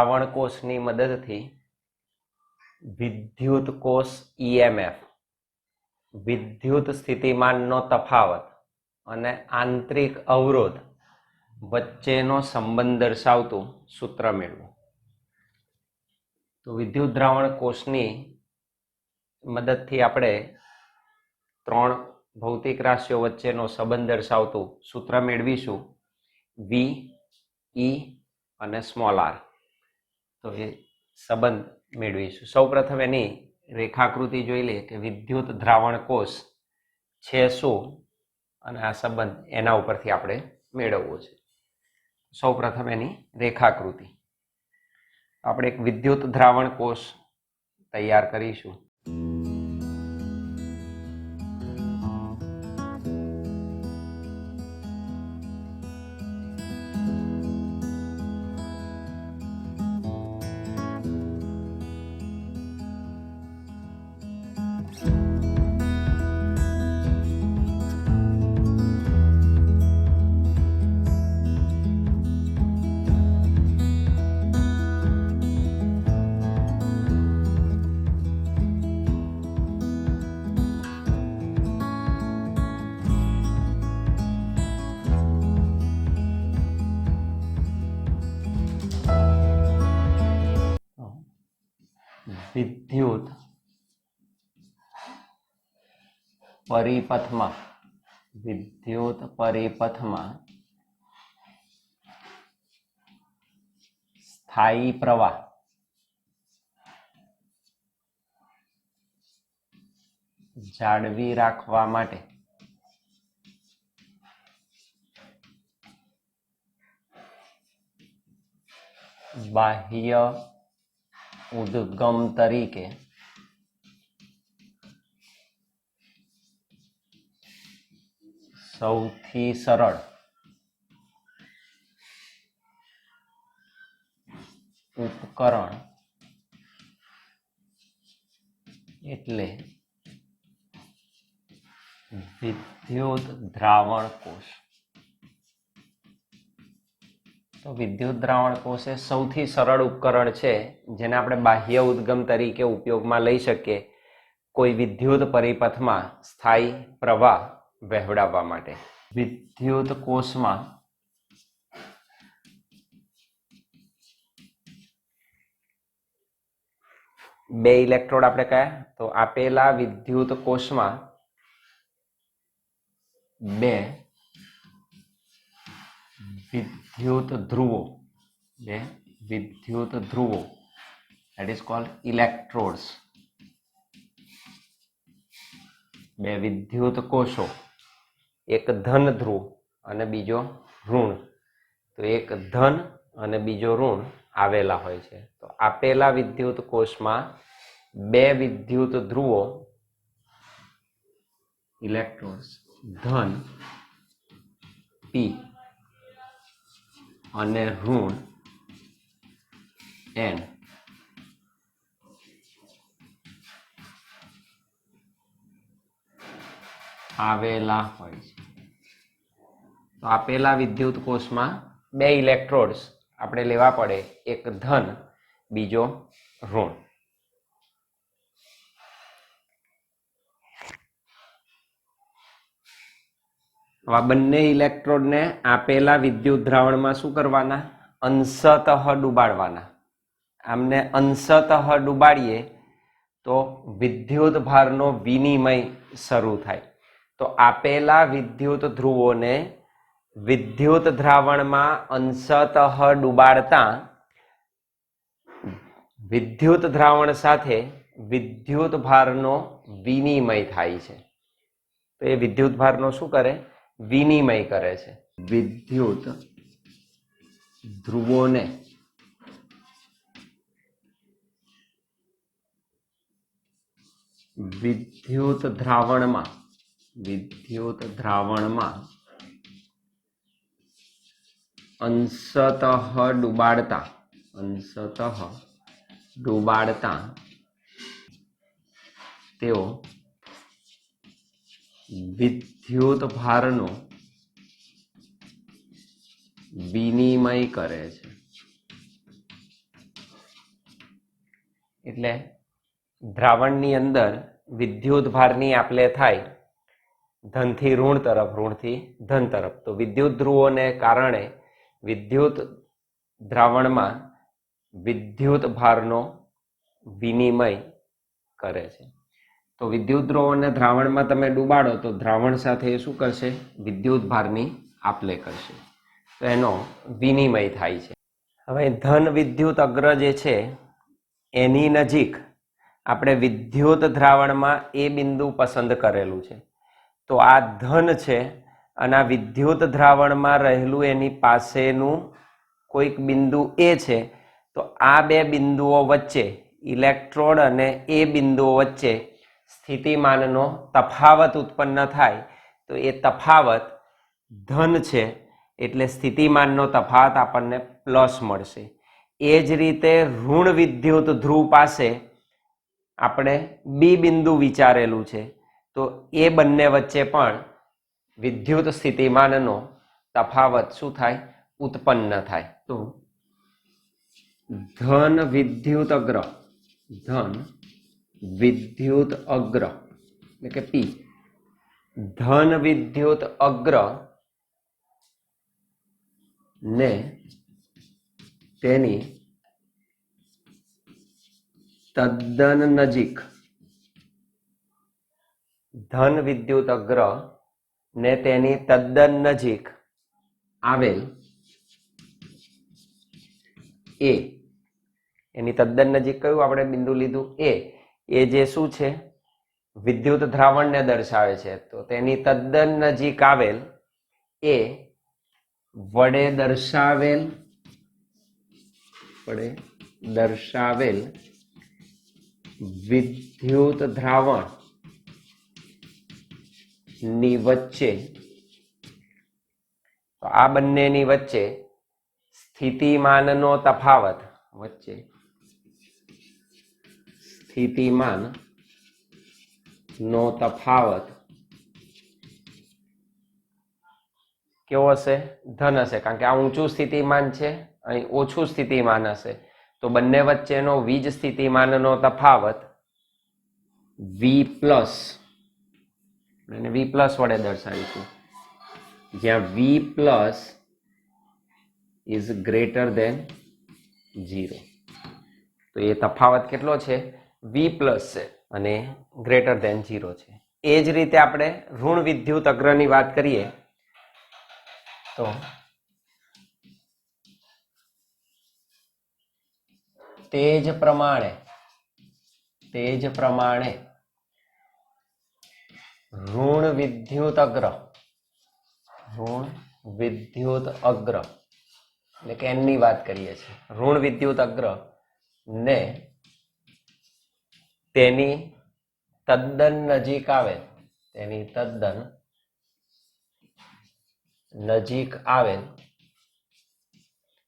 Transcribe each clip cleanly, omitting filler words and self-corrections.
દ્રાવણ કોષની મદદથી વિદ્યુત કોષ ઈએમએફ, વિદ્યુત સ્થિતિમાનનો તફાવત અને આંતરિક અવરોધ વચ્ચેનો સંબંધ દર્શાવતું સૂત્ર મેળવો. તો વિદ્યુત દ્રાવણ કોષની મદદથી આપણે ત્રણ ભૌતિક રાશિઓ વચ્ચેનો સંબંધ દર્શાવતું સૂત્ર મેળવીશું, વી, ઈ અને સ્મોલ આર. તો એ સંબંધ મેળવીશું. સૌપ્રથમ એની રેખાકૃતિ જોઈ લઈએ કે વિદ્યુત દ્રાવણ કોષ છે શું અને આ સંબંધ એના ઉપરથી આપણે મેળવવો છે. સૌપ્રથમ એની રેખાકૃતિ. આપણે એક વિદ્યુત દ્રાવણ કોષ તૈયાર કરીશું. વિદ્યુત પરિપથમાં સ્થાયી પ્રવાહ જાળવી રાખવા માટે બાહ્ય ઉદ્ગમ તરીકે સૌથી સરળ ઉપકરણ એટલે વિદ્યુત દ્રાવણ કોષ. તો વિદ્યુત દ્રાવણ કોષ એ સૌથી સરળ ઉપકરણ છે જેને આપણે બાહ્ય ઉદ્ગમ તરીકે ઉપયોગમાં લઈ શકીએ કોઈ વિદ્યુત પરિપથમાં સ્થાયી પ્રવાહ વહેવડાવવા માટે. વિદ્યુત કોષમાં બે ઇલેક્ટ્રોડ આપણે કયા, તો આપેલા વિદ્યુત કોષમાં બે વિદ્યુત ધ્રુવો, that is called electrodes, બે વિદ્યુત કોષો, એક ધન ધ્રુવ અને બીજો ઋણ. તો એક ધન અને બીજો ઋણ આવેલા હોય છે. તો આપેલા વિદ્યુત કોષમાં બે વિદ્યુત ધ્રુવો ઇલેક્ટ્રોડ્સ ધન પી અને ઋણ એન આવેલા હોય છે. તો આપેલા વિદ્યુત કોષમાં બે ઇલેક્ટ્રોડ્સ આપણે લેવા પડે, એક ધન બીજો ઋણ. આ બંને ઇલેક્ટ્રોડને આપેલા વિદ્યુત દ્રાવણમાં શું કરવાના, અંશતઃ ડુબાડવાના. આમને અંશતઃ ડુબાડીએ તો વિદ્યુત ભારનો વિનિમય શરૂ થાય. તો આપેલા વિદ્યુત ધ્રુવોને વિદ્યુત દ્રાવણમાં અંશતઃ ડુબાડતા વિદ્યુત દ્રાવણ સાથે વિદ્યુત ભારનો વિનિમય થાય છે. તો એ વિદ્યુત ભારનો શું કરે, વિનિમય કરે છે. વિદ્યુત ધ્રુવોને વિદ્યુત દ્રાવણમાં અંશતઃ ડુબાડતા તેઓ વિદ્યુત ભારનો વિનિમય કરે છે. એટલે દ્રાવણની અંદર વિદ્યુત ભારની આપલે થાય ધનથી ઋણ તરફ, ઋણથી ધન તરફ. તો વિદ્યુત ધ્રુવોને કારણે વિદ્યુત દ્રાવણમાં વિદ્યુત ભારનો વિનિમય કરે છે. તો વિદ્યુત ધ્રુવોને દ્રાવણમાં તમે ડૂબાડો તો દ્રાવણ સાથે શું કરશે? વિદ્યુત ભારની આપલે કરશે. તો એનો વિનિમય થાય છે. હવે ધન વિદ્યુત અગ્ર જે છે એની નજીક આપણે વિદ્યુત દ્રાવણમાં એ બિંદુ પસંદ કરેલું છે. તો આ ધન છે અને આ વિદ્યુત દ્રાવણમાં રહેલું એની પાસેનું કોઈક બિંદુ એ છે. તો આ બે બિંદુઓ વચ્ચે ઇલેક્ટ્રોડ અને એ બિંદુઓ વચ્ચે સ્થિતિમાનનો તફાવત ઉત્પન્ન થાય. તો એ તફાવત ધન છે એટલે સ્થિતિમાનનો તફાવત આપણને પ્લસ મળશે. એ જ રીતે ઋણ વિદ્યુત ધ્રુવ પાસે આપણે બી બિંદુ વિચારેલું છે. તો એ બંને વચ્ચે પણ વિદ્યુત સ્થિતિમાનનો તફાવત શું થાય? ઉત્પન્ન થાય. તો ધન વિદ્યુત અગ્ર, ધન વિદ્યુત અગ્ર એટલે કે પી, ધન વિદ્યુત અગ્ર ને તેની તદ્દન નજીક, ધન વિદ્યુત અગ્ર ને તેની તદ્દન નજીક આવેલ એ, એની તદ્દન નજીક કયું આપણે બિંદુ લીધું? એ જે શું છે? વિદ્યુત દ્રાવણને દર્શાવે છે. તો તેની તદ્દન નજીક આવેલ એ વડે દર્શાવેલ વિદ્યુત દ્રાવણ ની વચ્ચે, તો આ બંનેની વચ્ચે સ્થિતિમાનનો તફાવત, વચ્ચે સ્થિતિમાનનો તફાવત કેવો હશે? ધન હશે. કારણ કે આ ઊંચું સ્થિતિમાન છે, અહીં ઓછું સ્થિતિમાન હશે. તો બંને વચ્ચેનો વીજ સ્થિતિમાનનો તફાવત વી પ્લસ, એને વી પ્લસ વડે દર્શાવીશું, જ્યાં વી પ્લસ ઇઝ ગ્રેટર દેન 0. તો એ તફાવત કેટલો છે? વી પ્લસ છે અને ગ્રેટર દેન 0 છે. એ જ રીતે આપણે ઋણ વિદ્યુત અગ્રની વાત કરીએ તો તે જ પ્રમાણે ઋણ વિદ્યુત અગ્ર એટલે કે એની વાત કરીએ છીએ. ઋણ વિદ્યુત અગ્ર ને તેની તદ્દન નજીક આવેલ,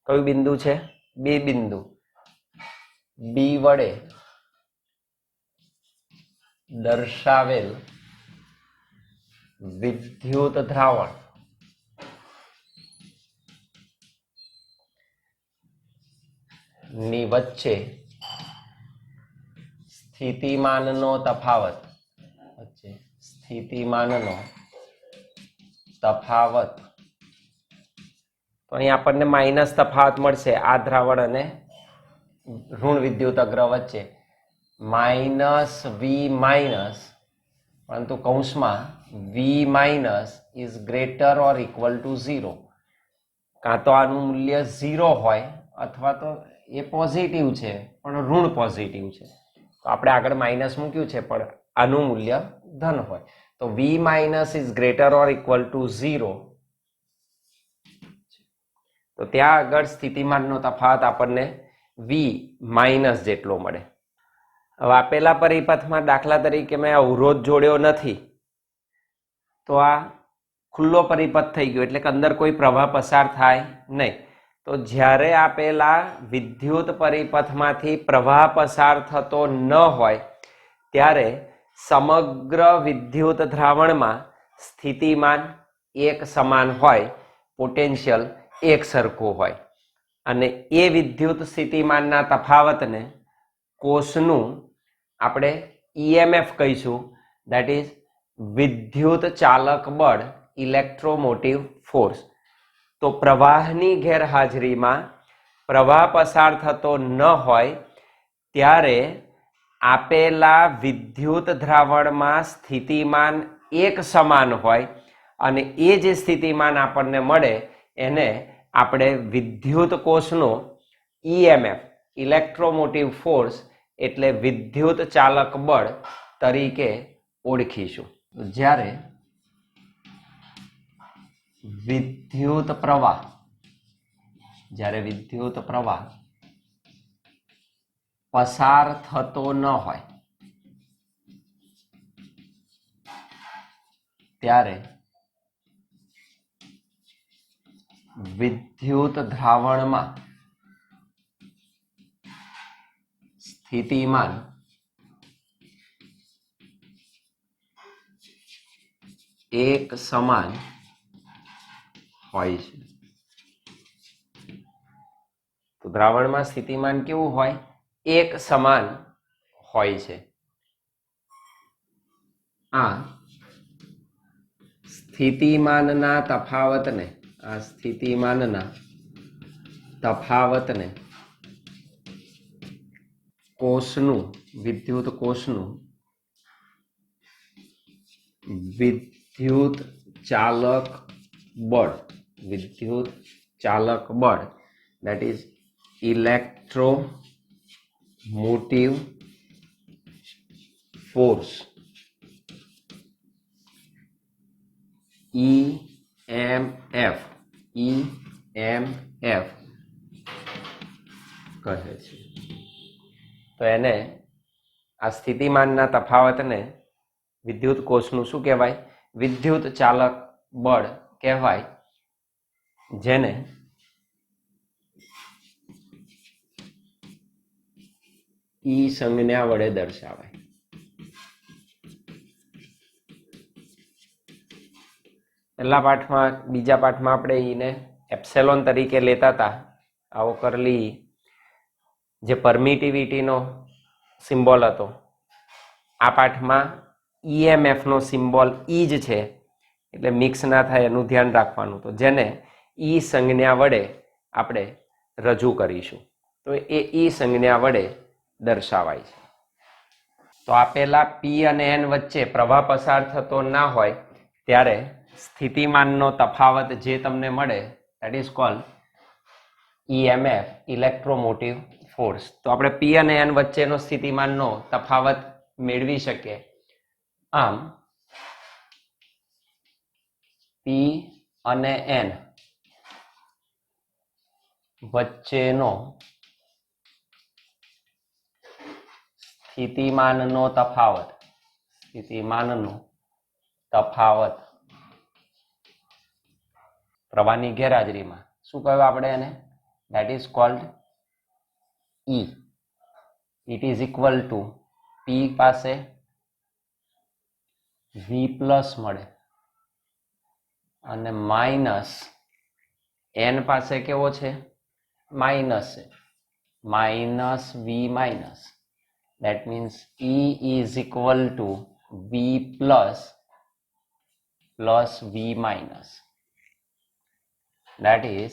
કયું બિંદુ છે? બી બિંદુ. બી વડે દર્શાવેલ વિદ્યુત દ્રાવણ ની વચ્ચે સ્થિતિમાનનો તફાવત, તો અહીં આપણને માઇનસ તફાવત મળશે આ દ્રાવણ અને ઋણ વિદ્યુત અગ્ર વચ્ચે, માઇનસ વી માઇનસ, પરંતુ કૌંસમાં V minus is greater or equal to 0. કાં તો આનું મૂલ્ય 0 હોય અથવા તો એ પોઝિટિવ છે પણ ઋણ પોઝિટિવ છે. તો આપણે આગળ માઇનસ મૂક્યું છે પણ આનું મૂલ્ય ધન હોય. તો V minus is greater or equal to 0. તો ત્યાં આગળ સ્થિતિમાનનો તફાવત આપણને વી માઇનસ જેટલો મળે. હવે આપેલા પરિપથમાં દાખલા તરીકે મેં અવરોધ જોડ્યો નથી, તો આ ખુલ્લો પરિપથ થઈ ગયો એટલે કે અંદર કોઈ પ્રવાહ પસાર થાય નહીં. તો જ્યારે આપેલા વિદ્યુત પરિપથમાંથી પ્રવાહ પસાર થતો ન હોય ત્યારે સમગ્ર વિદ્યુત દ્રાવણમાં સ્થિતિમાન એક સમાન હોય, પોટેન્શિયલ એક સરખું હોય અને એ વિદ્યુત સ્થિતિમાનના તફાવતને કોષનું આપણે ઈએમએફ કહીશું, દેટ ઇઝ વિદ્યુત ચાલક બળ, ઇલેક્ટ્રોમોટિવ ફોર્સ. તો પ્રવાહની ગેરહાજરીમાં પ્રવાહ પસાર થતો ન હોય ત્યારે આપેલા વિદ્યુત દ્રાવણમાં સ્થિતિમાન એક સમાન હોય અને એ જે સ્થિતિમાન આપણને મળે એને આપણે વિદ્યુત કોષનો ઈએમએફ, ઇલેક્ટ્રોમોટિવ ફોર્સ એટલે વિદ્યુત ચાલક બળ તરીકે ઓળખીશું. જ્યારે વિદ્યુત પ્રવાહ પસાર થતો ન હોય ત્યારે વિદ્યુત દ્રાવણમાં સ્થિતિમાન એક સમાન હોય છે. તો દ્રાવણમાં સ્થિતિમાન કેવું હોય? એક સમાન હોય છે. આ સ્થિતિમાનના તફાવતને વિદ્યુત કોષનું વિદ્યુત ચાલક બળ that is electromotive force EMF કહે છે. તો એને આ સ્થિતિમાનના તફાવતને વિદ્યુત કોષનું શું કહેવાય? વિદ્યુત ચાલક બળ કહેવાય, જેને ઈ સંજ્ઞા વડે દર્શાવાય. બીજા પાઠમાં આપણે ઈને એપ્સિલોન તરીકે લેતા હતા. આવો કરલી જે પરમિટિવિટીનો સિમ્બોલ હતો, આ પાઠમાં ઈએમએફ નો સિમ્બોલ ઈ જ છે, એટલે મિક્સ ના થાય એનું ધ્યાન રાખવાનું. તો જેને ઈ સંજ્ઞા વડે આપણે રજૂ કરીશું. તો એ ઈ સંજ્ઞા વડે દર્શાવાય છે. તો આપેલા પી અને એન વચ્ચે પ્રવાહ પસાર થતો ના હોય ત્યારે સ્થિતિમાનનો તફાવત જે તમને મળે that is called EMF, electromotive force. તો આપણે પી અને એન વચ્ચેનો સ્થિતિમાનનો તફાવત મેળવી શકીએ. આમ પી અને એન વચ્ચેનો સ્થિતિમાનનો તફાવત પ્રવાહની ગેરહાજરીમાં શું કહ્યું આપણે એને? that is called E. It is equal to P પાસે V પ્લસ મળે અને માઇનસ એન પાસે કેવો છે? માઇનસ છે, minus V minus. that means E is equal to V plus V minus. that is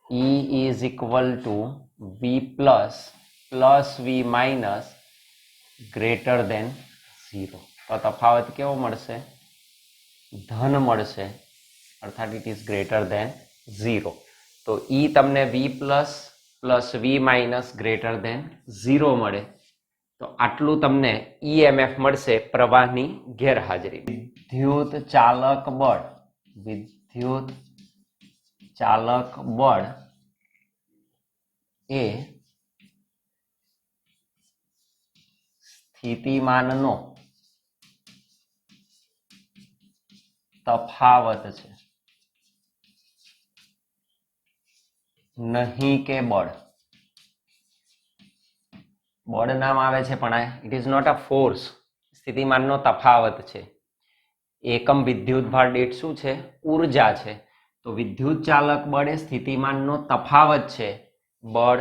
E is equal to V plus V minus greater than 0. તો તફાવત કેવો મળશે? ધન મળશે, અર્થાત ઇટ ઇઝ ગ્રેટર ધેન 0. તો E તમને V plus V minus greater than 0 મળે. તો આટલું તમને EMF મળશે પ્રવાહની ગેરહાજરી. વિદ્યુત ચાલક બળ એ સ્થિતિમાનનો તફાવત છે, નહીં કે બળ. બળ નામ આવે છે પણ it is not a force. સ્થિતિમાનનો તફાવત છે. એકમ વિદ્યુત ભાર દીઠ શું છે? ઉર્જા છે. તો વિદ્યુત ચાલક બળ એ સ્થિતિમાનનો તફાવત છે. બળ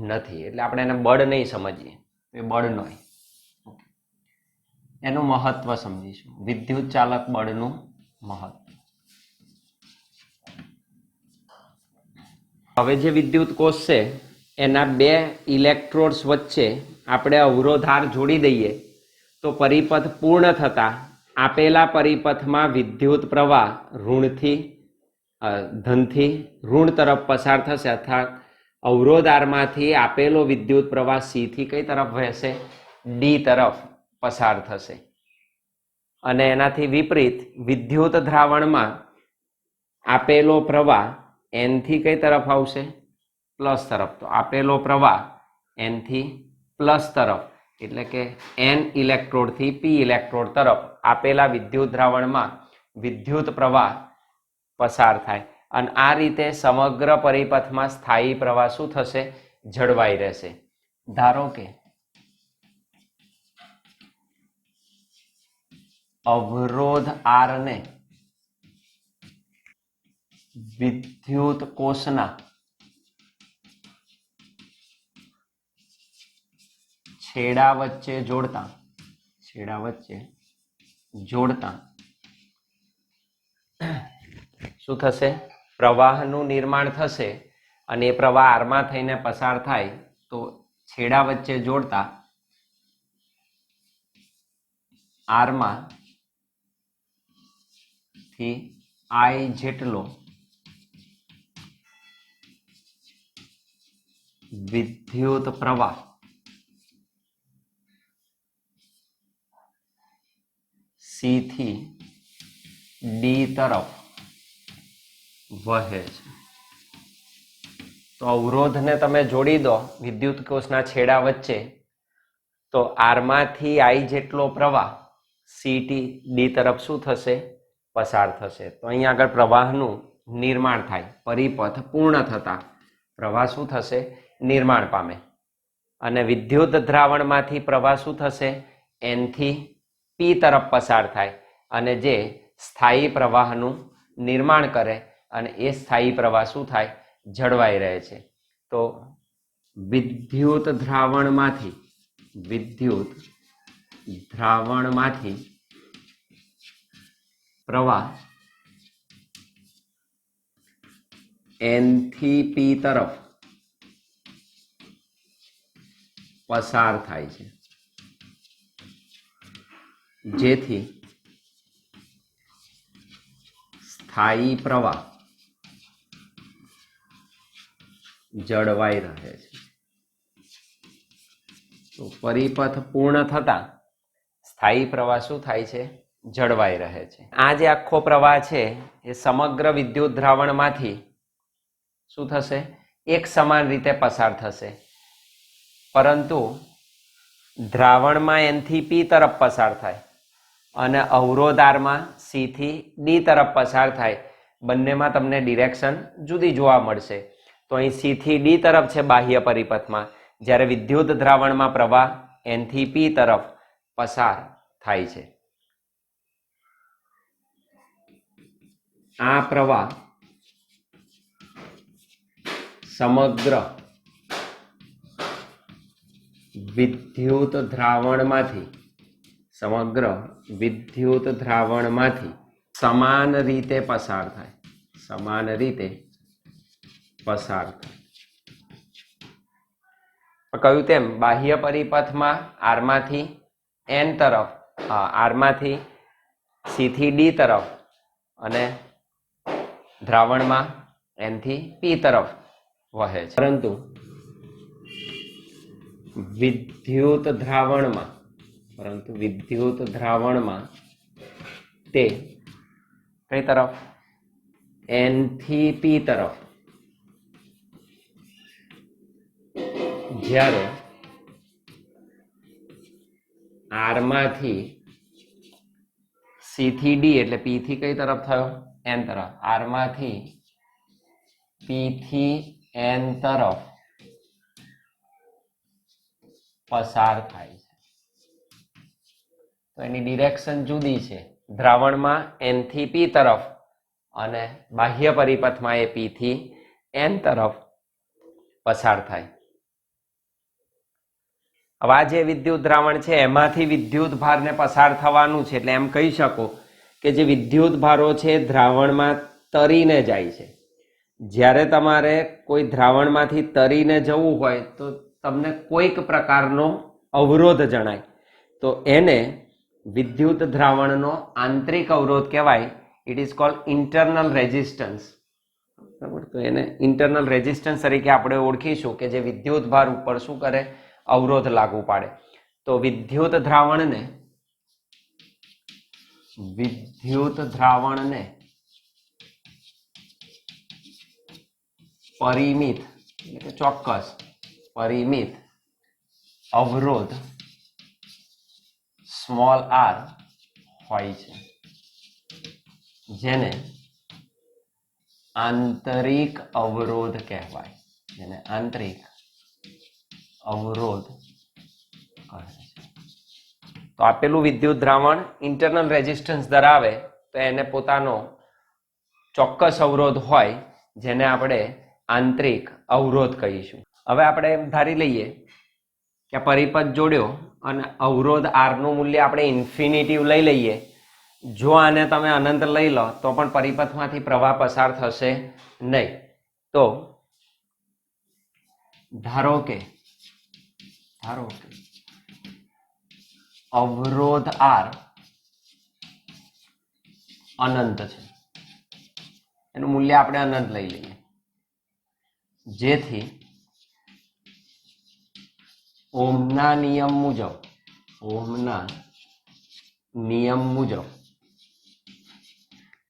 નથી, એટલે આપણે એને બળ નહીં સમજીએ, એ બળ નહીં. એનું મહત્વ સમજીશું, વિદ્યુત ચાલક બળનું મહત્વ. હવે જે વિદ્યુત કોષ છે એના બે ઇલેક્ટ્રોડ્સ વચ્ચે આપણે અવરોધાર જોડી દઈએ તો પરિપથ પૂર્ણ થતા આપેલા પરિપથમાં વિદ્યુત પ્રવાહ ધનથી ઋણ તરફ પસાર થશે, અર્થાત અવરોધારમાંથી આપેલો વિદ્યુત પ્રવાહ સી થી કઈ તરફ વહેશે? ડી તરફ પસાર થશે. અને એનાથી વિપરીત વિદ્યુત દ્રાવણમાં આપેલો પ્રવાહ એન થી કઈ તરફ આવશે? પ્લસ તરફ. તો આપેલો પ્રવાહ એન થી પ્લસ તરફ, એટલે કે એન ઇલેક્ટ્રોડ થી પી ઇલેક્ટ્રોડ તરફ આપેલા વિદ્યુત દ્રાવણમાં વિદ્યુત પ્રવાહ પસાર થાય. અને આ રીતે સમગ્ર પરિપથમાં સ્થાયી પ્રવાહ શું થશે? જળવાઈ રહેશે. ધારો કે અવરોધ આર ને વિદ્યુત કોષના છેડા વચ્ચે જોડતા શું થશે? પ્રવાહનું નિર્માણ થશે. અને એ પ્રવાહ આરમાં થઈને પસાર થાય તો છેડા વચ્ચે જોડતા આરમાં થી આઈ જેટલો વિદ્યુત પ્રવાહ સી થી ડી તરફ વહે છે. તો અવરોધને તમે જોડી દો વિદ્યુત કોષના છેડા વચ્ચે, તો આરમાંથી આઈ જેટલો પ્રવાહ સી થી ડી તરફ શું થશે? પસાર થશે. તો અહીંયા આગળ પ્રવાહનું નિર્માણ થાય. પરિપથ પૂર્ણ થતા પ્રવાહ શું થશે? નિર્માણ પામે. અને વિદ્યુત દ્રાવણમાંથી પ્રવાહ શું થશે? એન થી પી તરફ પસાર થાય અને જે સ્થાયી પ્રવાહનું નિર્માણ કરે. અને એ સ્થાયી પ્રવાહ શું થાય? જળવાઈ રહે છે. તો વિદ્યુત દ્રાવણમાંથી પ્રવાહ એન થી પી તરફ પસાર થાય છે, જેથી સ્થાયી પ્રવાહ જળવાઈ રહે છે. તો પરિપથ પૂર્ણ થતા સ્થાયી પ્રવાહ શું થાય છે? જળવાઈ રહે છે. આ જે આખો પ્રવાહ છે એ સમગ્ર વિદ્યુત દ્રાવણમાંથી શું થશે? એક સમાન રીતે પસાર થશે. પરંતુ દ્રાવણમાં એન થી પી તરફ પસાર થાય અને અવરોધારમાં સી થી ડી તરફ પસાર થાય. બંનેમાં તમને ડિરેક્શન જુદી જોવા મળશે. તો અહીં સી થી ડી તરફ છે બાહ્ય પરિપથમાં, જ્યારે વિદ્યુત દ્રાવણમાં પ્રવાહ એન થી પી તરફ પસાર થાય છે. આ પ્રવાહ સમગ્ર વિદ્યુત દ્રાવણમાંથી સમાન રીતે પસાર થાય. કહ્યું તેમ બાહ્ય પરિપથમાં આરમાંથી એન તરફ, આરમાંથી સી થી ડી તરફ અને દ્રાવણમાં એન થી પી તરફ વહે છે. પરંતુ વિદ્યુત દ્રાવણમાં તે કઈ તરફ? એન થી પી તરફ. જ્યારે આરમાંથી સી થી ડી, એટલે પી થી કઈ તરફ થયો? એન તરફ. આરમાંથી પી થી એન તરફ પસાર થાય છે. તો એની ડિરેક્શન જુદી છે. દ્રાવણમાં એન થી પી તરફ અને બાહ્ય પરિપથમાં એ પી થી એન તરફ પસાર થાય. હવે આ જે વિદ્યુત દ્રાવણ છે એમાંથી વિદ્યુત ભારને પસાર થવાનું છે, એટલે એમ કહી શકો કે જે વિદ્યુત ભારો છે દ્રાવણમાં તરીને જાય છે. જ્યારે તમારે કોઈ દ્રાવણમાંથી તરીને જવું હોય તો તમને કોઈક પ્રકારનો અવરોધ જણાય, તો એને વિદ્યુત દ્રાવણનો આંતરિક અવરોધ કહેવાય. It is cold internal resistance. બરાબર, તો એને ઇન્ટરનલ રેઝિસ્ટન્સ તરીકે આપણે ઓળખીશું કે જે વિદ્યુત ભાર ઉપર શું કરે, અવરોધ લાગુ પાડે. તો વિદ્યુત દ્રાવણને પરિમિત એટલે કે ચોક્કસ પરિમિત અવરોધ સ્મોલ આર હોય છે, જેને આંતરિક અવરોધ કહેવાય. જેને આંતરિક અવરોધ કહે છે. તો આપેલું વિદ્યુત દ્રાવણ ઇન્ટરનલ રેઝિસ્ટન્સ ધરાવે તો એને પોતાનો ચોક્કસ અવરોધ હોય, જેને આપણે આંતરિક અવરોધ કહીશું. હવે આપણે એમ ધારી લઈએ કે પરિપથ જોડ્યો અને અવરોધ આર નું મૂલ્ય આપણે ઇન્ફિનિટિવ લઈ લઈએ. જો આને તમે અનંત લઈ લો તો પણ પરિપથમાંથી પ્રવાહ પસાર થશે નહીં. તો ધારો કે અવરોધ આર અનંત છે, એનું મૂલ્ય આપણે અનંત લઈ લઈએ, જેથી ઓહમના નિયમ મુજબ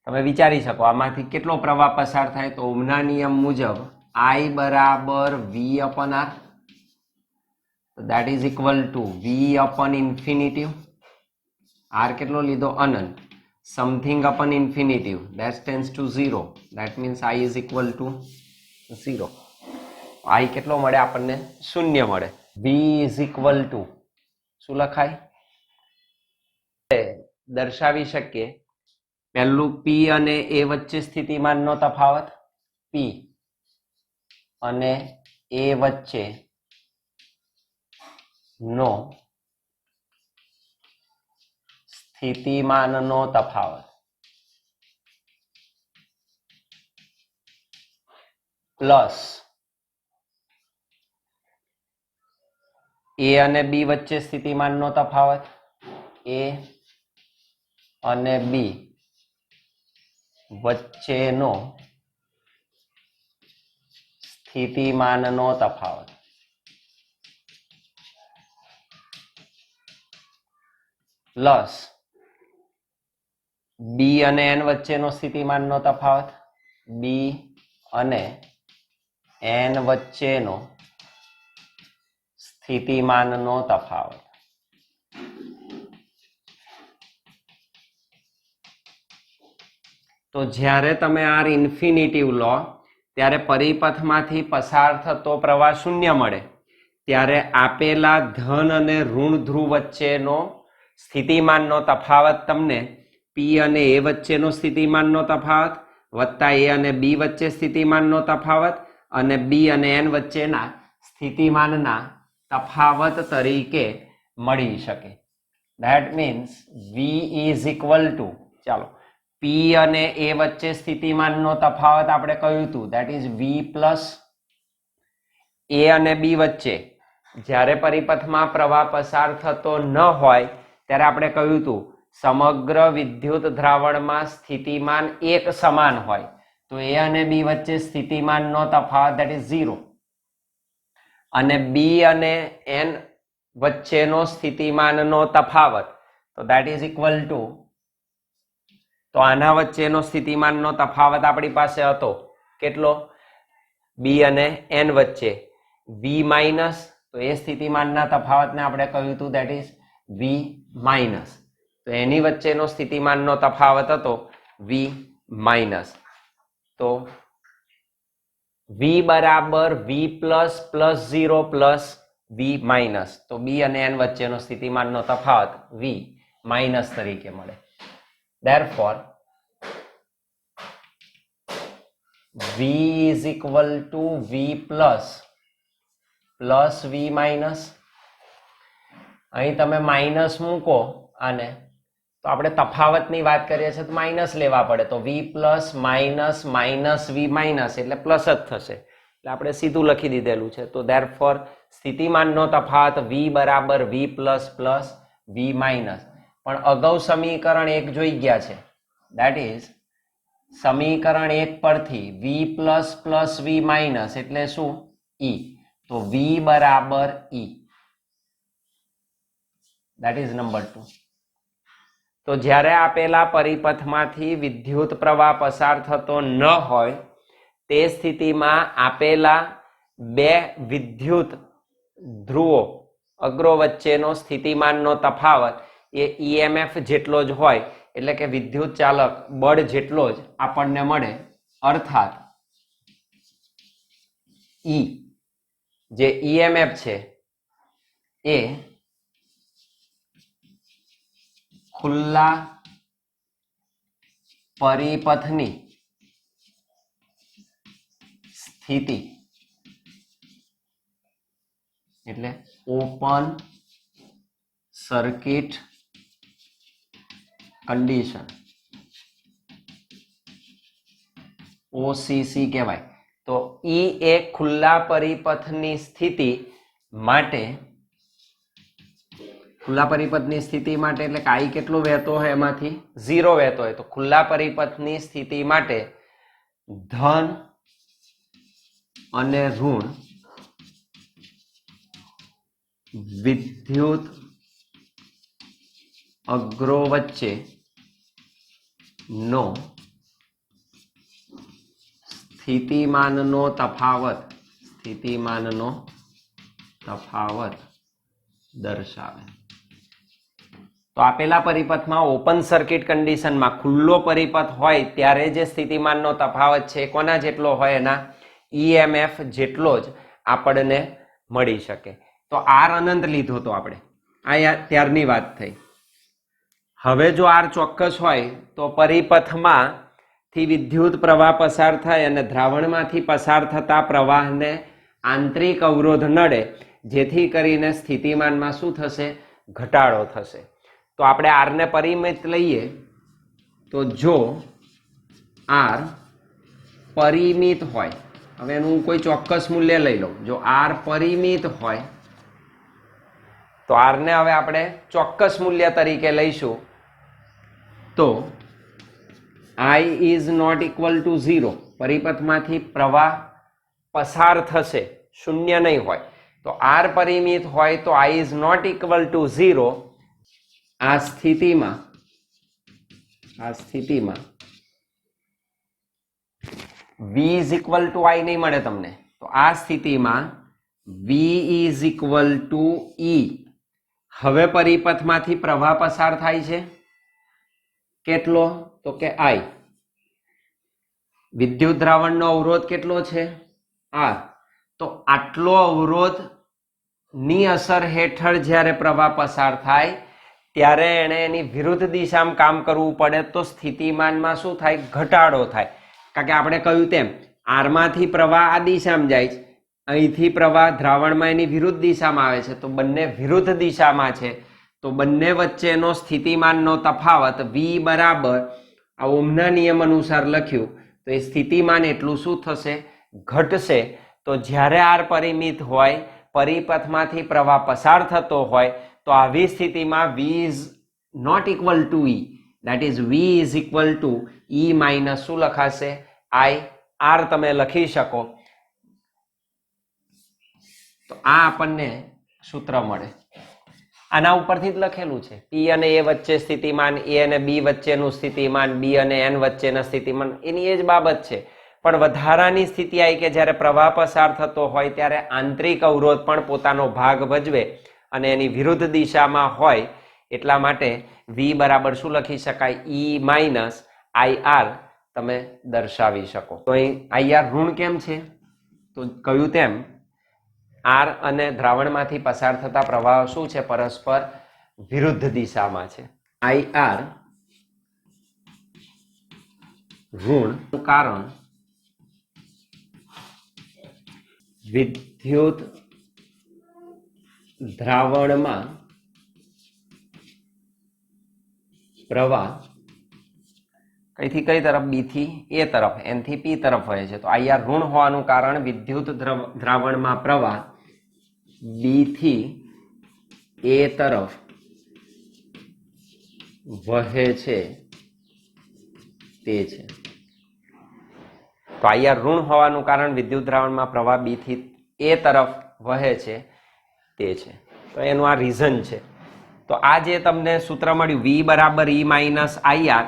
તમે વિચારી શકો આમાંથી કેટલો પ્રવાહ પસાર થાય. તો ઓહમના નિયમ મુજબ I બરાબર V અપન R, that is equal to V upon infinitive. R કેટલો લીધો? અનંત. Something upon infinitive, that tends to 0. That means I is equal to 0. I કેટલો મળે આપણને? શૂન્ય મળે. V is equal to શું લખાય? દર્શાવી શકીએ પહેલું P અને A વચ્ચે સ્થિતિમાનનો તફાવત, P અને A વચ્ચે નો સ્થિતિમાનનો તફાવત પ્લસ A અને B વચ્ચે સ્થિતિમાનનો તફાવત, A અને B વચ્ચેનો સ્થિતિમાનનો તફાવત પ્લસ B અને N વચ્ચેનો સ્થિતિમાનનો તફાવત, B અને N વચ્ચેનો સ્થિતિમાનનો તફાવત. તો જ્યારે તમે આર ઇન્ફિનિટિવ લો ત્યારે પરિપથમાંથી પસાર થતો પ્રવાહ શૂન્ય મળે. ત્યારે આપેલા ધન અને ઋણ ધ્રુવ વચ્ચેનો સ્થિતિમાનનો તફાવત તમને P અને A વચ્ચેનો સ્થિતિમાનનો તફાવત વત્તા A અને B વચ્ચે સ્થિતિમાનનો તફાવત અને B અને N વચ્ચેના સ્થિતિમાનના તફાવત તરીકે મળી શકે. That means V is equal to, ચાલો P અને A વચ્ચે સ્થિતિમાનનો તફાવત આપણે કહ્યું હતું, that is V plus A અને B વચ્ચે જ્યારે પરિપથમાં પ્રવાહ પસાર થતો ન હોય ત્યારે આપણે કહ્યું હતું સમગ્ર વિદ્યુત દ્રાવણમાં સ્થિતિમાન એક સમાન હોય, તો A અને B વચ્ચે સ્થિતિમાનનો તફાવત that is 0, અને B અને N વચ્ચેનો સ્થિતિમાનનો તફાવત તો that is equal to, તો આના વચ્ચેનો સ્થિતિમાનનો તફાવત આપણી પાસે હતો કેટલો? B અને N વચ્ચે V માઇનસ, તો એ સ્થિતિમાનના તફાવતને આપણે કહ્યું હતું that is V માઇનસ, તો એની વચ્ચેનો સ્થિતિમાનનો તફાવત હતો V માઇનસ. તો V બરાબર V plus plus 0 plus V minus, તો B અને N વચ્ચેનો સ્થિતિમાનનો તફાવત V માઇનસ તરીકે મળે. Therefore, V is equal to V plus V minus, અહીં તમે માઇનસ મૂકો અને તો આપણે તફાવતની વાત કરીએ છીએ તો માઇનસ લેવા પડે, તો V plus minus minus V minus એટલે પ્લસ જ થશે, એટલે આપણે સીધું લખી દીધેલું છે. તો ધેરફોર સ્થિતિમાનનો તફાવત વી બરાબર વી પ્લસ પ્લસ વી માઇનસ. પણ અગાઉ સમીકરણ 1 જોઈ ગયા છે, દેટ ઇઝ સમીકરણ 1 પરથી વી પ્લસ પ્લસ વી માઇનસ એટલે શું? ઈ. તો વી બરાબર ઈ, દેટ ઇઝ નંબર 2. તો જ્યારે આપેલા પરિપથમાંથી વિદ્યુત પ્રવાહ પસાર થતો ન હોય તે સ્થિતિમાં આપેલા બે વિદ્યુત ધ્રુવો અગ્રો વચ્ચેનો સ્થિતિમાનનો તફાવત એ ઈએમએફ જેટલો જ હોય, એટલે કે વિદ્યુત ચાલક બળ જેટલો જ આપણને મળે. અર્થાત ઈ જે ઈએમએફ છે એ ખુલ્લા પરિપથની સ્થિતિ એટલે ઓપન સર્કિટ કન્ડિશન ઓસીસી કહેવાય. તો ઈ એ ખુલ્લા પરિપથની સ્થિતિ માટે, ખુલ્લા પરિપથની સ્થિતિ માટે એટલે કે આઈ કેટલું વહેતો હોય એમાંથી 0 વહેતો હોય, તો ખુલ્લા પરિપથની સ્થિતિ માટે ધન અને ઋણ વિદ્યુત અગ્રો વચ્ચે નો સ્થિતિમાનનો તફાવત દર્શાવે. તો આપેલા પરિપથમાં ઓપન સર્કિટ કન્ડિશનમાં ખુલ્લો પરિપથ હોય ત્યારે જે સ્થિતિમાનનો તફાવત છે કોના જેટલો હોય? એના ઈએમએફ જેટલો જ આપણને મળી શકે. તો આર અનંત લીધો તો આપણે, આ ત્યારની વાત થઈ. હવે જો આર ચોક્કસ હોય તો પરિપથમાંથી વિદ્યુત પ્રવાહ પસાર થાય અને દ્રાવણમાંથી પસાર થતા પ્રવાહને આંતરિક અવરોધ નડે, જેથી કરીને સ્થિતિમાનમાં શું થશે? ઘટાડો થશે. તો આપણે આરને પરિમિત લઈએ તો જો આર પરિમિત હોય, હવે એનું કોઈ ચોક્કસ મૂલ્ય લઈ લો. જો આર પરિમિત હોય તો આરને હવે આપણે ચોક્કસ મૂલ્ય તરીકે લઈશું તો I is not equal to 0, પરિપથમાંથી પ્રવાહ પસાર થશે, શૂન્ય નહીં હોય. તો આર પરિમિત હોય તો I is not equal to 0. આ સ્થિતિમાં V is equal to I નહીં મળે તમને. તો આ સ્થિતિમાં V is equal to E. હવે પરિપથમાંથી પ્રવાહ પસાર થાય છે કેટલો? તો કે I. વિદ્યુત દ્રાવણનો અવરોધ કેટલો છે? R. તો આટલો અવરોધ ની અસર હેઠળ જ્યારે પ્રવાહ પસાર થાય ત્યારે એને એની વિરુદ્ધ દિશામાં કામ કરવું પડે, તો સ્થિતિમાનમાં શું થાય? ઘટાડો થાય. કારણ કે આપણે કહ્યું તેમ આરમાંથી પ્રવાહ આ દિશામાં જાય છે, અહીંથી પ્રવાહ દ્રાવણમાં એની વિરુદ્ધ દિશામાં આવે છે, તો બંને વિરુદ્ધ દિશામાં છે. તો બંને વચ્ચેનો સ્થિતિમાનનો તફાવત V બરાબર આ ઓહમના નિયમ અનુસાર લખ્યું તો એ સ્થિતિમાન એટલું શું થશે? ઘટશે. તો જ્યારે આર પરિમિત હોય, પરિપથમાંથી પ્રવાહ પસાર થતો હોય, તો આવી સ્થિતિમાં V is not equal to E, that is V is equal to E minus શું લખાશે? I. R તમે લખી શકો. તો આ આપણને સૂત્ર મળે. આના ઉપરથી જ લખેલું છે. P અને A વચ્ચે સ્થિતિમાન, A અને B વચ્ચેનું સ્થિતિમાન, B અને N વચ્ચેના સ્થિતિમાન, એની એ જ બાબત છે. પણ વધારાની સ્થિતિ આવી કે જ્યારે પ્રવાહ પસાર થતો હોય ત્યારે આંતરિક અવરોધ પણ પોતાનો ભાગ ભજવે અને એની વિરુદ્ધ દિશામાં હોય, એટલા માટે V બરાબર શું લખી શકાય? E માઇનસ IR તમે દર્શાવી શકો. તો અહીં IR ઋણ કેમ છે? તો કહ્યું તેમ આર અને દ્રાવણમાંથી પસાર થતા પ્રવાહ શું છે? પરસ્પર વિરુદ્ધ દિશામાં છે. IR ઋણ કારણ વિદ્યુત દ્રાવણમાં પ્રવાહ કઈથી કઈ તરફ, બી થી એ તરફ, એન થી પી તરફ વહે છે. તો આઈઆર ઋણ હોવાનું કારણ વિદ્યુત દ્રાવણમાં પ્રવાહ બી થી એ તરફ વહે છે તે છે. તો આઈઆર ઋણ હોવાનું કારણ વિદ્યુત દ્રાવણમાં પ્રવાહ બી થી એ તરફ વહે છે તે છે. તો એનું આ રીઝન છે. તો આ જે તમને સૂત્ર મળ્યું V બરાબર E માઇનસ આઈઆર,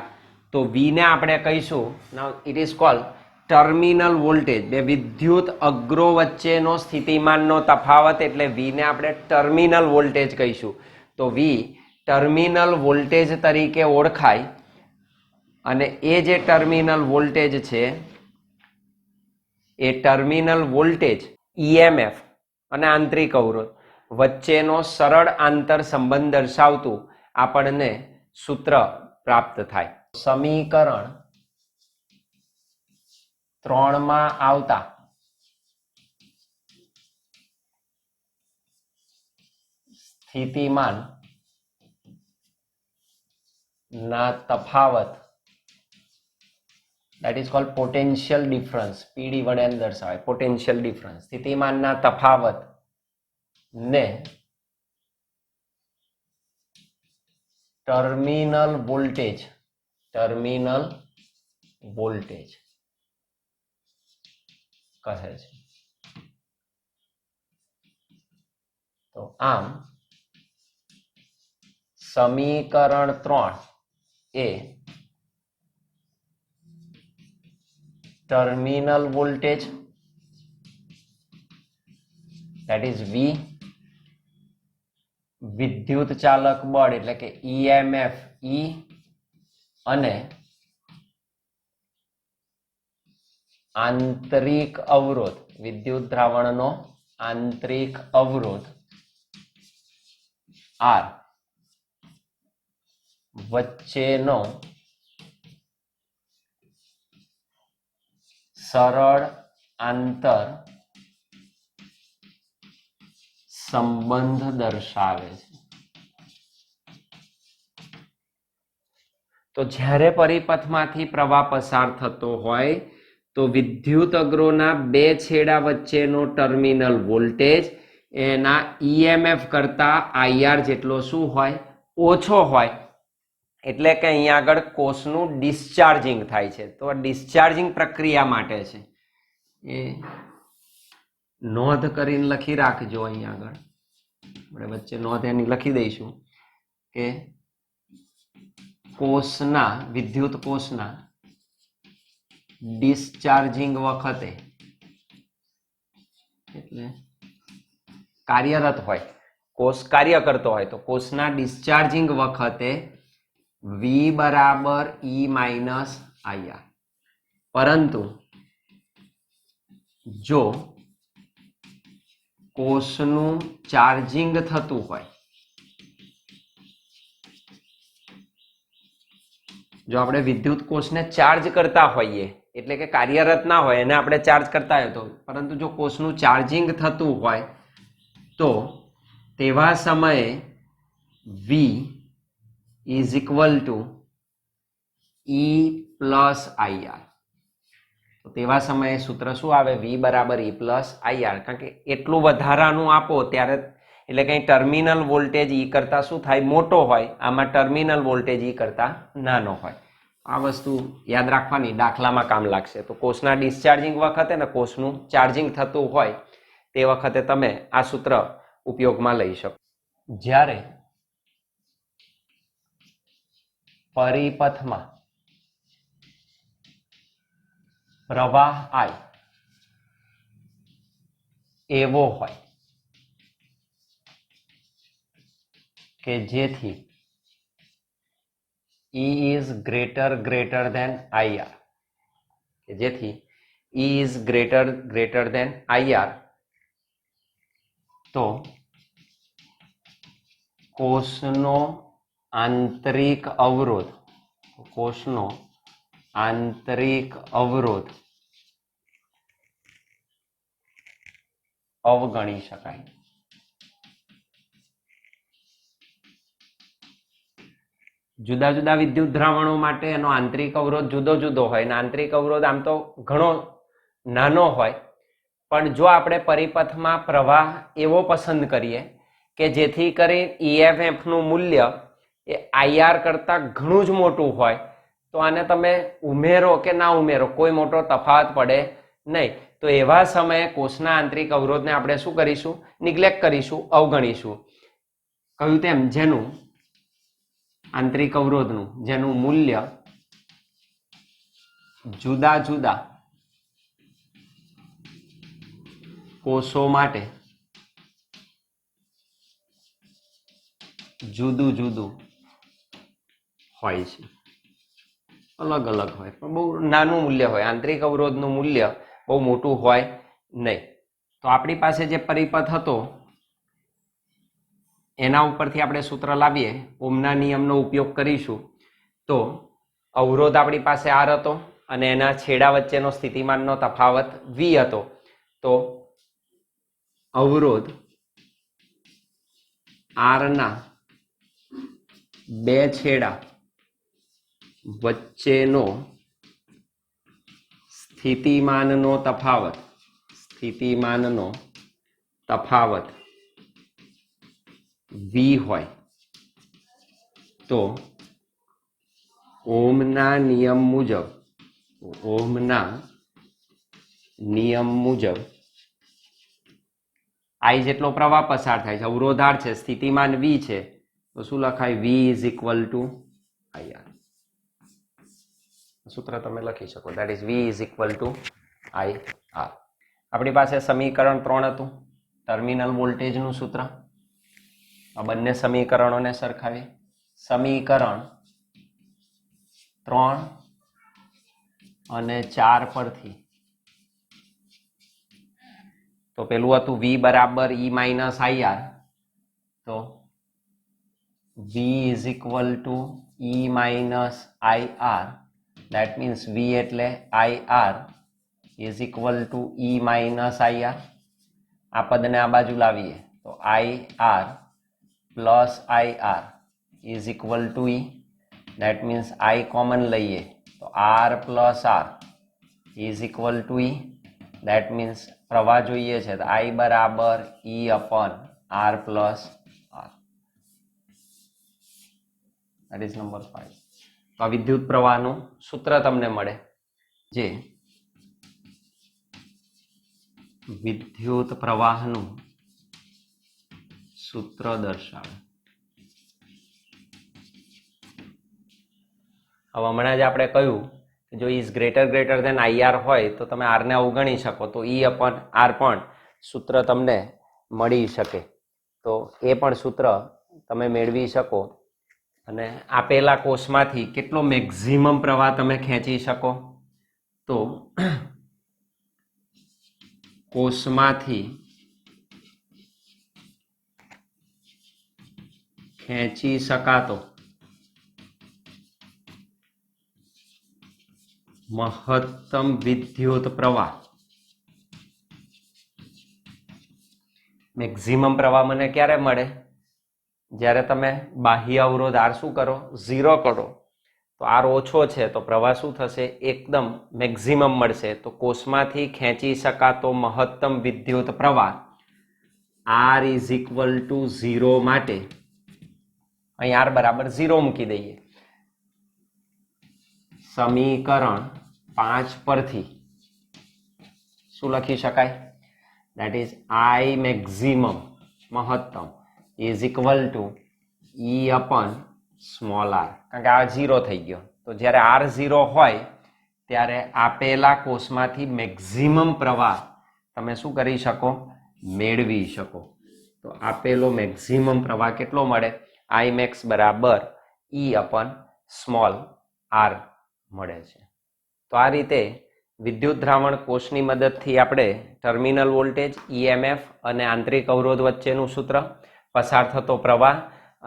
તો V ને આપણે કહીશું, now it is called terminal voltage. બે વિદ્યુત અગ્રો વચ્ચેનો સ્થિતિમાનનો તફાવત, એટલે V ને આપણે ટર્મિનલ વોલ્ટેજ કહીશું. તો V ટર્મિનલ વોલ્ટેજ તરીકે ઓળખાય. અને એ જે ટર્મિનલ વોલ્ટેજ છે એ ટર્મિનલ વોલ્ટેજ ઈએમએફ અને આંતરિક અવરોધ વચ્ચેનો સરળ આંતર સંબંધ દર્શાવતું આપણને સૂત્ર પ્રાપ્ત થાય. સમીકરણ 3 માં આવતા સ્થિતિમાન ના તફાવત, that is called potential difference, પીડી વડે એમ દર્શાવાય, પોટેન્શિયલ ડિફરન્સ. સ્થિતિમાનના તફાવત ને ટર્મિનલ વોલ્ટેજ કહે છે. તો આમ સમીકરણ 3 એ terminal voltage, that is V, વિદ્યુત ચાલક બળ એટલે કે ઈએમએફ E, અને આંતરિક અવરોધ, વિદ્યુત દ્રાવણનો આંતરિક અવરોધ R વચ્ચેનો સરળ આંતર સંબંધ દર્શાવે છે. તો જ્યારે પરિપથમાંથી પ્રવાહ પસાર થતો હોય તો વિદ્યુત અગ્રોના બે છેડા વચ્ચેનો ટર્મિનલ વોલ્ટેજ એના ઈએમએફ કરતા આઈઆર જેટલો શું હોય? ઓછો હોય. એટલે કે અહીંયા આગળ કોષનું ડિસ્ચાર્જિંગ થાય છે. તો ડિસ્ચાર્જિંગ પ્રક્રિયા માટે છે. એ નોંધ કરીને લખી રાખજો. અહીંયા આગળ આપણે વચ્ચે નોંધ એની લખી દઈશું કે કોષના, વિદ્યુત કોષના ડિસ્ચાર્જિંગ વખતે, એટલે કાર્યરત હોય, કોષ કાર્ય કરતો હોય, તો કોષના ડિસ્ચાર્જિંગ વખતે V બરાબર E માઇનસ આઈઆર. પરંતુ જો કોષનું ચાર્જિંગ થતું હોય, જો આપણે વિદ્યુત કોષને ચાર્જ કરતા હોઈએ, એટલે કે કાર્યરત ના હોય એને આપણે ચાર્જ કરતા હોય તો, પરંતુ જો કોષનું ચાર્જિંગ થતું હોય તો તેવા સમયે V is equal to E plus IR. તો તેવા સમયે સૂત્ર શું આવે? V બરાબર E પ્લસ આઈઆર. કારણ કે એટલું વધારાનું આપો ત્યારે, એટલે કંઈ ટર્મિનલ વોલ્ટેજ E કરતા શું થાય? મોટો હોય. આમાં ટર્મિનલ વોલ્ટેજ E કરતા નાનો હોય. આ વસ્તુ યાદ રાખવાની, દાખલામાં કામ લાગશે. તો કોષના ડિસ્ચાર્જિંગ વખતે ને કોષનું ચાર્જિંગ થતું હોય તે વખતે તમે આ સૂત્ર ઉપયોગમાં લઈ શકો. જ્યારે પરિપથમાં પ્રવાહ I એવો હોય કે જેથી E is greater than IR, કે જેથી E is greater than IR, તો કોષનો આંતરિક અવરોધ, અવગણી શકાય. જુદા જુદા વિદ્યુત દ્રાવણો માટે એનો આંતરિક અવરોધ જુદો જુદો હોય અને આંતરિક અવરોધ આમ તો ઘણો નાનો હોય, પણ જો આપણે પરિપથમાં પ્રવાહ એવો પસંદ કરીએ કે જેથી કરી EMF નું મૂલ્ય એ IR કરતાં ઘણું જ મોટું હોય, તો આને તમે ઉમેરો કે ના ઉમેરો કોઈ મોટો તફાવત પડે નહીં. તો એવા સમયે કોષના આંતરિક અવરોધને આપણે શું કરીશું? નિગ્લેક્ટ કરીશું, અવગણીશું. કહ્યું તેમ જેનું આંતરિક અવરોધનું જેનું મૂલ્ય જુદા જુદા કોષો માટે જુદું જુદું હોય છે, અલગ અલગ હોય, પણ બહુ નાનું મૂલ્ય હોય. આંતરિક અવરોધનું મૂલ્ય બહુ મોટું હોય નહીં. તો આપણી પાસે જે પરિપથ હતો એના ઉપરથી આપણે સૂત્ર લાવીએ, ઓમના નિયમનો ઉપયોગ કરીશું. તો અવરોધ આપણી પાસે R હતો અને એના છેડા વચ્ચેનો સ્થિતિમાનનો તફાવત V હતો. તો અવરોધ R ના બે છેડા વચ્ચેનો સ્થિતિમાનનો તફાવત V હોય તો ઓહમના નિયમ મુજબ I જેટલો પ્રવાહ પસાર થાય છે, અવરોધ R છે, સ્થિતિમાન V છે, તો શું લખાય? V is equal to IR. સૂત્ર તમે લખી શકો, that is V is equal to IR. આપણી પાસે સમીકરણ 3 હતું, ટર્મિનલ વોલ્ટેજનું સૂત્ર. આ બંને સમીકરણોને સરખાવીએ. સમીકરણ 3 અને 4 પરથી તો પેલું હતું V બરાબર E માઇનસ IR, તો V is equal to E minus IR, that means V એટલે IR is equal to E minus IR. આ પદને આ બાજુ લાવીએ તો IR plus IR is equal to E, that means I common લઈએ તો R plus R is equal to E, that means પ્રવાહ જોઈએ છે તો I બરાબર E upon R plus R. That is number 5. તો આ વિદ્યુત પ્રવાહનું સૂત્ર તમને મળે, જે વિદ્યુત પ્રવાહનું સૂત્ર દર્શાવે. હવે હમણાં જ આપણે કહ્યું કે જો ઇઝ ગ્રેટર ધેન IR હોય તો તમે R ને અવગણી શકો, તો E upon R પણ સૂત્ર તમને મળી શકે. તો એ પણ સૂત્ર તમે મેળવી શકો અને આપેલા કોષમાંથી કેટલો મેક્સિમમ પ્રવાહ તમે ખેંચી શકો? તો કોષમાંથી ખેંચી શકાતો મહત્તમ વિદ્યુત પ્રવાહ, મેક્સિમમ પ્રવાહ મને ક્યારે મળે? જ્યારે તમે બાહ્ય અવરોધ R શું કરો? 0 કરો. તો R ઓછો છે તો પ્રવાહ શું થશે? એકદમ મેક્સિમમ મળશે. તો કોષમાંથી ખેંચી શકાતો મહત્તમ વિદ્યુત પ્રવાહ R is equal to 0 માટે અહીં R બરાબર 0 મૂકી દઈએ. સમીકરણ 5 પરથી શું લખી શકાય? that is I maximum મહત્તમ is equal to E upon small r, કારણ કે આ 0 થઈ ગયો. તો જ્યારે R 0 હોય ત્યારે આપેલા કોષમાંથી મેક્સિમમ પ્રવાહ તમે શું કરી શકો? મેળવી શકો. તો આપેલો મેક્સિમમ પ્રવાહ કેટલો મળે? I max બરાબર E upon small r મળે છે. તો આ રીતે વિદ્યુત દ્રાવણ કોષની મદદથી આપણે ટર્મિનલ વોલ્ટેજ, EMF અને આંતરિક અવરોધ વચ્ચેનું સૂત્ર, પસાર થતો પ્રવાહ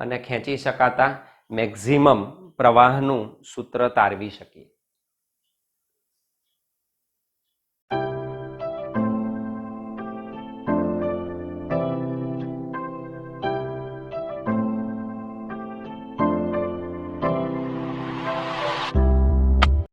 અને ખેંચી શકાતા મેક્સિમમ પ્રવાહનું સૂત્ર તારવી શકીએ.